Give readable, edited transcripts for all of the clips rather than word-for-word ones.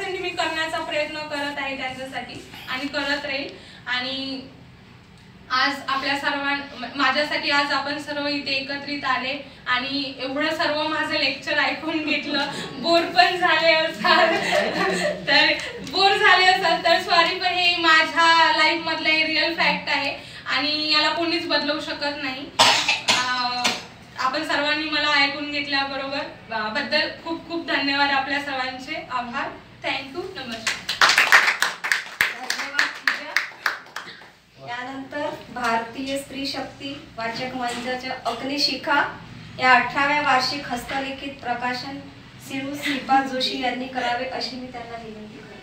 100% मी करण्याचा प्रयत्न करत आहे त्यांच्यासाठी आणि करत राहील। आणि आज आपल्या माझ्यासाठी आज आपण सर्व इथे एकत्रित आले आणि एवढं सर्व माझं लेक्चर ऐकून घेतलं। बोर पण झाले असाल तर सॉरी, पण हे माझ्या लाईफ मधलं रिअल फॅक्ट आहे आणि याला कोणीच बदलवू शकत नाही। आपण सर्वांनी मला ऐकून घेतल्याबरोबर बद्दल खूप खूप धन्यवाद। आपल्या सर्वांचे आभार। थँक्यू, नमस्कार। यानंतर भारतीय स्त्री शक्ती वाचक मंचाच्या अग्निशिखा या 18व्या वार्षिक हस्तलिखित प्रकाशन श्रीपाद जोशी यांनी करावे अशी मी त्यांना विनंती करते।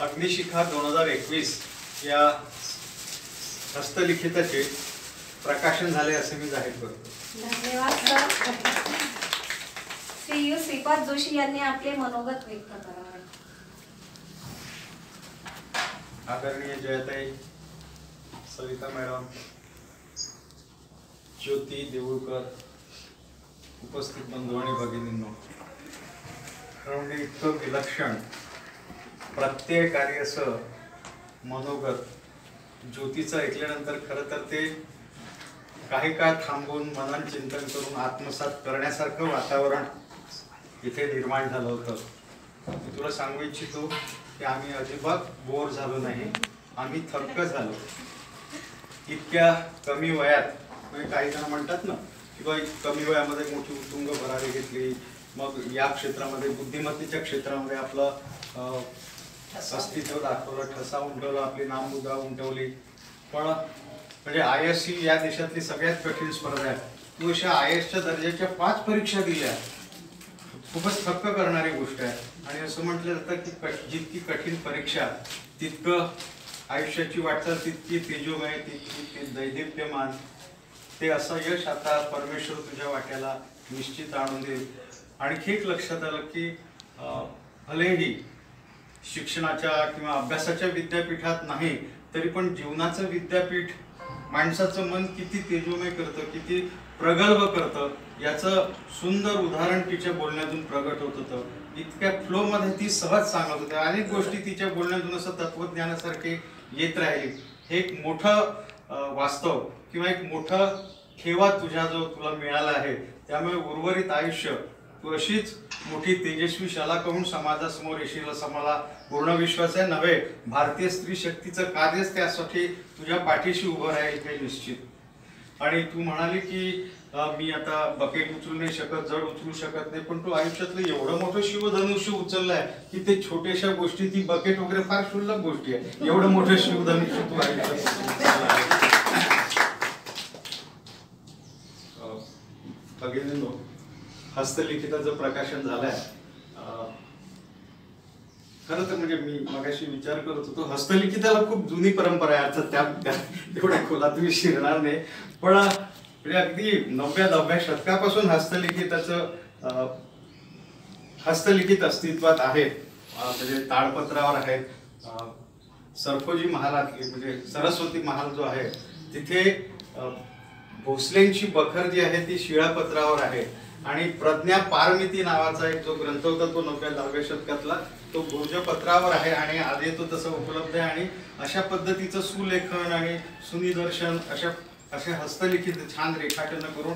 अग्निशिखा 2021 या हस्तलिखिताचे प्रकाशन झाले असे मी जाहीर करतो। धन्यवाद सर। श्रीपाद जोशी यांनी आपले मनोगत व्यक्त करावे। आदरणीय जयताई, सविता मॅडम, ज्योती देऊळकर, उपस्थित बंधू आणि भगिनींनो, खरं इतकं विलक्षण प्रत्येकारी असं मनोगत ज्योतीचं ऐकल्यानंतर खरं तर ते काही काळ थांबून मनन चिंतन करून आत्मसात करण्यासारखं वातावरण इथे निर्माण झालं होतं। मी तुला सांगू इच्छितो की आम्ही अजिबात बोर झालो नाही, आम्ही थक्क झालो। इतक्या कमी वयात म्हणजे काही जण म्हणतात ना की बाई कमी वयामध्ये मोठी उत्तुंग भरारी घेतली, मग या क्षेत्रामध्ये बुद्धिमत्तेच्या क्षेत्रामध्ये आपलं अस्तित्व दाखवलं, ठसा उमटवला, आपली नाममुद्रा उमटवली। पण म्हणजे IAS ही या देशातली सगळ्यात कठीण स्पर्धा आहे। तू अशा IASच्या दर्जाच्या 5 परीक्षा दिल्या, खूपच थक्क करणारी गोष्ट आहे। आणि असं म्हटलं जातं की जितकी कठीण परीक्षा तितकं आयुष्याची वाटचाल तितकी तेजोमय, तितकी दैदिप्यमान। ते असं यश आता परमेश्वर तुझ्या वाट्याला निश्चित आणून देईल। आणखी एक लक्षात आलं की भलेही शिक्षणाच्या किंवा अभ्यासाच्या विद्यापीठात नाही तरी पण जीवनाचं विद्यापीठ माणसाचं मन किती तेजोमय करतं, किती प्रगल्भ करतं याचं सुंदर उदाहरण तिच्या बोलण्यातून प्रगट होत होतं। इतक्या फ्लो मध्ये ती सहज सांगत होती, अनेक गोष्टी तिच्या बोलण्यातून असं तत्वज्ञानासारखे येत राहिले। हे एक मोठं वास्तव किंवा एक मोठं ठेवा तुला मिळाला आहे। त्यामुळे उर्वरित आयुष्य तू अशीच मोठी तेजस्वी शलाकहून समाजासमोर येशील असा मला पूर्ण विश्वास आहे। नव्हे, भारतीय स्त्री शक्तीचं कार्यच त्यासाठी तुझ्या पाठीशी उभं राहील हे निश्चित। आणि तू म्हणाली की मी आता बकेट उचलू नाही शकत, जड उचलू शकत नाही, पण तू आयुष्यातलं एवढं मोठं शिवधनुष्य उचललंय की ते छोट्याशा गोष्टी, ती बकेट वगैरे फार क्षुल्लक गोष्टी आहे, एवढं मोठं शिवधनुष्य तू आयुष्यात। भगिनींनो, हस्तलिखिताचं प्रकाशन झालंय। खरं तर म्हणजे मी मगाशी विचार करत होतो, हस्तलिखिताला खूप जुनी परंपरा आहे, अर्थात त्या तेवढ्या खोलात तुम्ही शिरणार नाही, पण म्हणजे अगदी 9व्या-10व्या शतकापासून हस्तलिखित अस्तित्वात आहेत। म्हणजे ताडपत्रावर आहेत। सरफोजी महालात म्हणजे सरस्वती महाल जो आहे तिथे भोसलेंची बखर जी आहे ती शिळापत्रावर आहे। आणि प्रज्ञा पारमिती नावाचा एक जो ग्रंथ होता तो 9व्या-10व्या शतकातला, तो भोजपत्रावर आहे आणि आधी तो तसं उपलब्ध आहे। आणि अशा पद्धतीचं सुलेखन आणि सुनिदर्शन अशा हस्तलिखित छान रेखाटन करून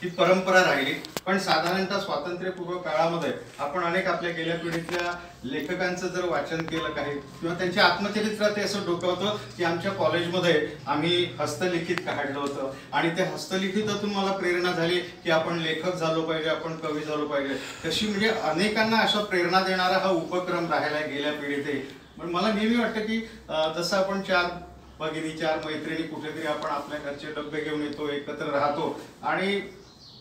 ही परंपरा राहिली. पण साधारणतः स्वातंत्र्यपूर्व काळामध्ये आपण अनेक आपल्या गेल्या पिढीतल्या लेखकांचं जर वाचन केलं काही किंवा त्यांच्या आत्मचरित्रात असं डोकावतं की आमच्या कॉलेजमध्ये आम्ही हस्तलिखित काढलं होतं आणि त्या हस्तलिखितातून मला प्रेरणा झाली की आपण लेखक झालो पाहिजे, आपण कवी झालो पाहिजे. तशी म्हणजे अनेकांना अशा प्रेरणा देणारा हा उपक्रम राहिला गेल्या पिढीतही. पण मला नेहमी वाटतं की जसं आपण 4 भगिनी 4 मैत्रिणी कुठेतरी आपण आपल्या घरचे डबे घेऊन येतो, एकत्र राहतो आणि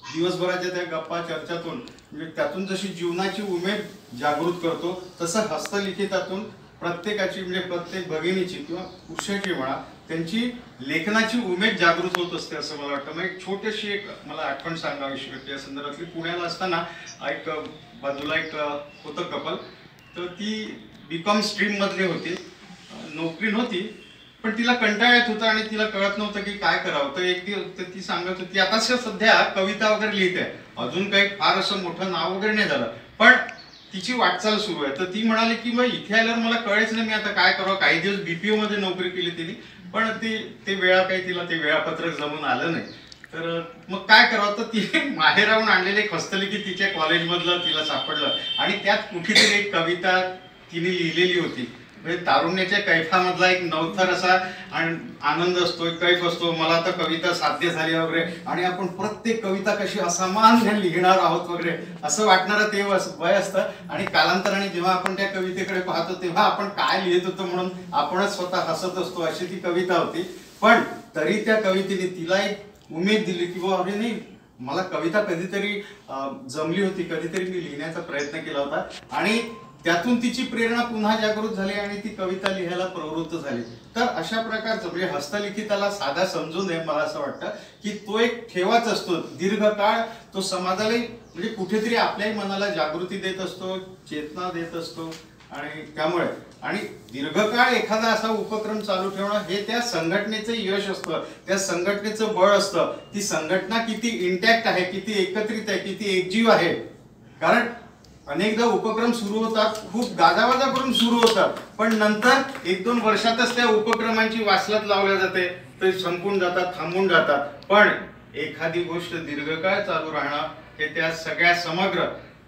दिवसभराच्या त्या गप्पा चर्चातून म्हणजे त्यातून जशी जीवनाची उमेद जागृत करतो तसं हस्तलिखितातून प्रत्येकाची म्हणजे प्रत्येक भगिनीची किंवा पुरुषाची म्हणा त्यांची लेखनाची उमेद जागृत होत असते असं मला वाटतं. मग एक छोटीशी एक मला आठवण सांगावीशी वाटते या संदर्भातली. पुण्याला असताना एक बाजूला एक होतं कपल, तर ती BCom स्ट्रीम मधली होती, नोकरी नव्हती पण तिला कंटाळा येत होता आणि तिला कळत नव्हतं की काय करावं. तर एक दिवस ती सांगत होती आता सध्या कविता वगैरे लिहिते, अजून काही फार असं मोठं नाव वगैरे नाही झालं पण तिची वाटचाल सुरू आहे. तर ती म्हणाली की मग इथे आल्यावर मला कळेच नाही मी आता काय करावं. काही दिवस BPO मध्ये नोकरी केली तिने पण ते वेळा काही तिला ते वेळापत्रक जमून आलं नाही. तर मग काय करावं, तर तिने माहेराहून आणलेले एक हस्तलिखित तिच्या कॉलेजमधलं तिला सापडलं आणि त्यात कुठेतरी एक कविता तिने लिहिलेली होती. म्हणजे तारुण्याच्या कैफामधला एक नवथर असा आनंद असतो, एक कैफ असतो, मला आता कविता साध्य झाली वगैरे आणि आपण प्रत्येक कविता कशी असामान्य लिहिणार आहोत वगैरे असं वाटणारं ते वय असतं. आणि कालांतराने जेव्हा आपण त्या कवितेकडे पाहतो तेव्हा आपण काय लिहित होतो म्हणून आपणच स्वतः हसत असतो अशी ती कविता होती. पण तरी त्या कवितेने तिला एक उमेद दिली की बाबा अरे नाही मला कविता कधीतरी जमली होती, कधीतरी मी लिहिण्याचा प्रयत्न केला होता आणि त्यातून तिची प्रेरणा पुन्हा जागृत झाली आणि ती कविता लिहायला प्रवृत्त झाली. तर अशा प्रकारचं म्हणजे हस्तलिखिताला साधा समजून नये मला असं वाटतं की तो एक ठेवाच असतो दीर्घकाळ, तो समाजाला म्हणजे कुठेतरी आपल्याही मनाला जागृती देत असतो, चेतना देत असतो आणि त्यामुळे आणि दीर्घकाळ एखादा असा उपक्रम चालू ठेवणं हे त्या संघटनेचं यश असतं, त्या संघटनेचं बळ असतं. ती संघटना किती इंटॅक्ट आहे, किती एकत्रित आहे, किती एकजीव आहे. कारण अनेकदा उपक्रम सुरू होतात, खूप गाजावाजा करून सुरू होतात पण नंतर 1-2 वर्षातच त्या उपक्रमांची वासलत लावल्या जाते, ते संपून जातात, थांबून जातात. पण एखादी गोष्ट दीर्घकाळ चालू राहणं हे त्या सगळ्या समग्र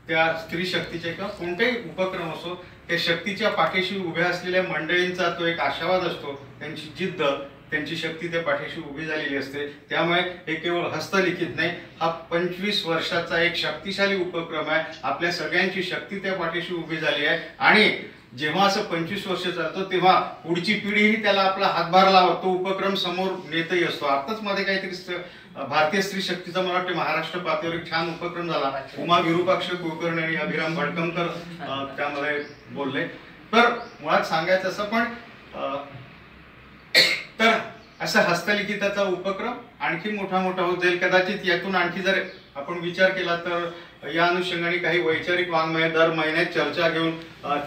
त्या स्त्री शक्तीच्या किंवा कोणताही उपक्रम असो त्या शक्तीच्या पाठीशी उभ्या असलेल्या मंडळींचा तो एक आशावाद असतो, त्यांची जिद्द, त्यांची शक्ती त्या पाठीशी उभी झालेली असते. त्यामुळे हे केवळ हस्तलिखित नाही, हा 25 वर्षाचा एक शक्तिशाली उपक्रम आहे. आपल्या सगळ्यांची शक्ती त्या पाठीशी उभी झाली आहे आणि जेव्हा असं 25 वर्ष चालतो तेव्हा पुढची पिढीही त्याला आपला हातभार लावत तो उपक्रम समोर नेतही असतो. आताच मध्ये काहीतरी भारतीय स्त्री शक्तीचा मला वाटतं महाराष्ट्र पातळीवर एक छान उपक्रम झाला, उमा विरूपाक्ष कुलकर्णी आणि अभिराम भडकमकर त्यामध्ये बोलले. तर मुळात सांगायचं असं पण तर असा हस्तलिखिताचा उपक्रम आणखी मोठा होत जाईल. कदाचित यातून आणखी जर आपण विचार केला तर या अनुषंगाने काही वैचारिक वाङ्मय दर महिन्यात चर्चा घेऊन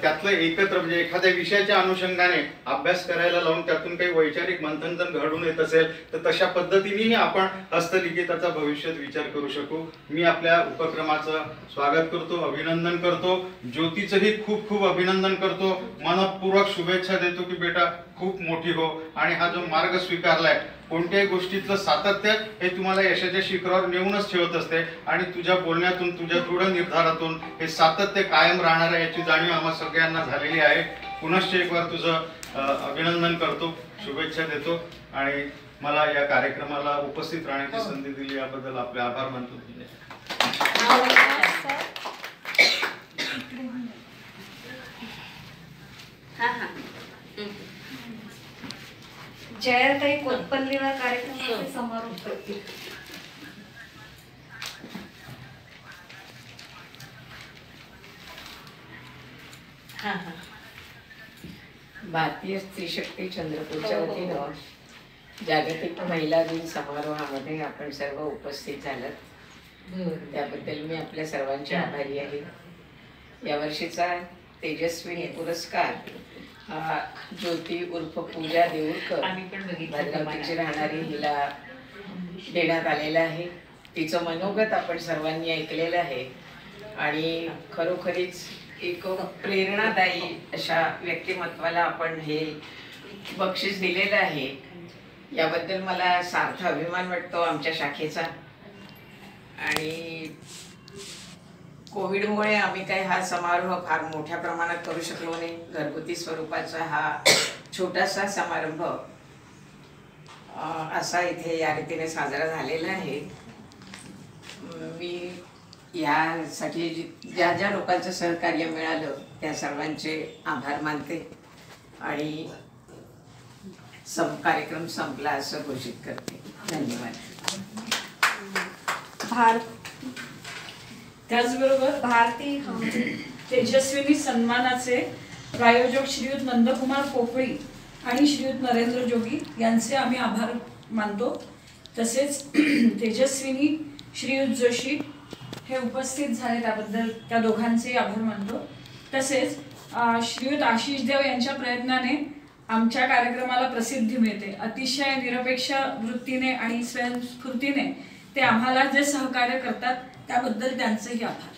त्यातलं एकत्र म्हणजे एखाद्या विषयाच्या अनुषंगाने अभ्यास करायला लावून त्यातून काही वैचारिक मंथन जर घडून येत असेल तर तशा पद्धतीनेही आपण हस्तलिखिताचा भविष्यात विचार करू शकू. मी आपल्या उपक्रमाचं स्वागत करतो, अभिनंदन करतो. ज्योतीचंही खूप खूप अभिनंदन करतो, मनपूर्वक शुभेच्छा देतो की बेटा खूप मोठी हो आणि हा जो मार्ग स्वीकारलाय कोणत्याही गोष्टीतलं सातत्य हे तुम्हाला यशाच्या शिखरावर नेऊनच ठेवत असते आणि तुझ्या बोलण्यातून तुझ्या दृढ निर्धारातून हे सातत्य कायम राहणार आहे याची जाणीव आम्हा सगळ्यांना झालेली आहे. पुनश्च एक वार तुझं अभिनंदन करतो, शुभेच्छा देतो आणि मला या कार्यक्रमाला उपस्थित राहण्याची संधी दिली याबद्दल आपले आभार मानतो. जयताई कोतपल्लीवर कार्यक्रमाचे समारोप करतील. भारतीय स्त्री शक्ती चंद्रपूरच्या वतीनं जागतिक महिला दिन समारोहामध्ये आपण सर्व उपस्थित झालात त्याबद्दल मी आपल्या सर्वांचे आभारी आहे. यावर्षीचा तेजस्विनी पुरस्कार ज्योती उर्फ पूजा देऊळकर भद्रावतीची राहणारी हिला देण्यात आलेला आहे. तिचं मनोगत आपण सर्वांनी ऐकलेलं आहे आणि खरोखरीच एक प्रेरणादायी अशा व्यक्तिमत्वाला आपण हे बक्षीस दिलेलं आहे. याबद्दल मला सार्थ अभिमान वाटतो आमच्या शाखेचा आणि कोविडमुळे आम्ही काही हा समारोह फार मोठ्या प्रमाणात करू शकलो नाही. घरगुती स्वरूपाचा हा छोटासा समारंभ असा इथे या रीतीने साजरा झालेला आहे. मी यासाठी ज्या ज्या लोकांचं सहकार्य मिळालं त्या सर्वांचे आभार मानते आणि कार्यक्रम संपला असं घोषित करते. धन्यवाद. त्याचबरोबर भारती तेजस्विनी सन्मानाचे प्रायोजक श्रीयुत नंदकुमार पोफळी आणि श्रीयुत नरेंद्र जोगी यांचे आम्ही आभार मानतो. तसेच तेजस्विनी श्रीयुत जोशी हे उपस्थित झाले त्याबद्दल त्या दोघांचे आभार मानतो. तसेच श्रीयुत आशिष देव यांच्या प्रयत्नाने आमच्या कार्यक्रमाला प्रसिद्धी मिळते. अतिशय निरपेक्ष वृत्तीने आणि स्वयंस्फूर्तीने ते आम्हाला जे सहकार्य करतात त्याबद्दल त्यांचेही आभार.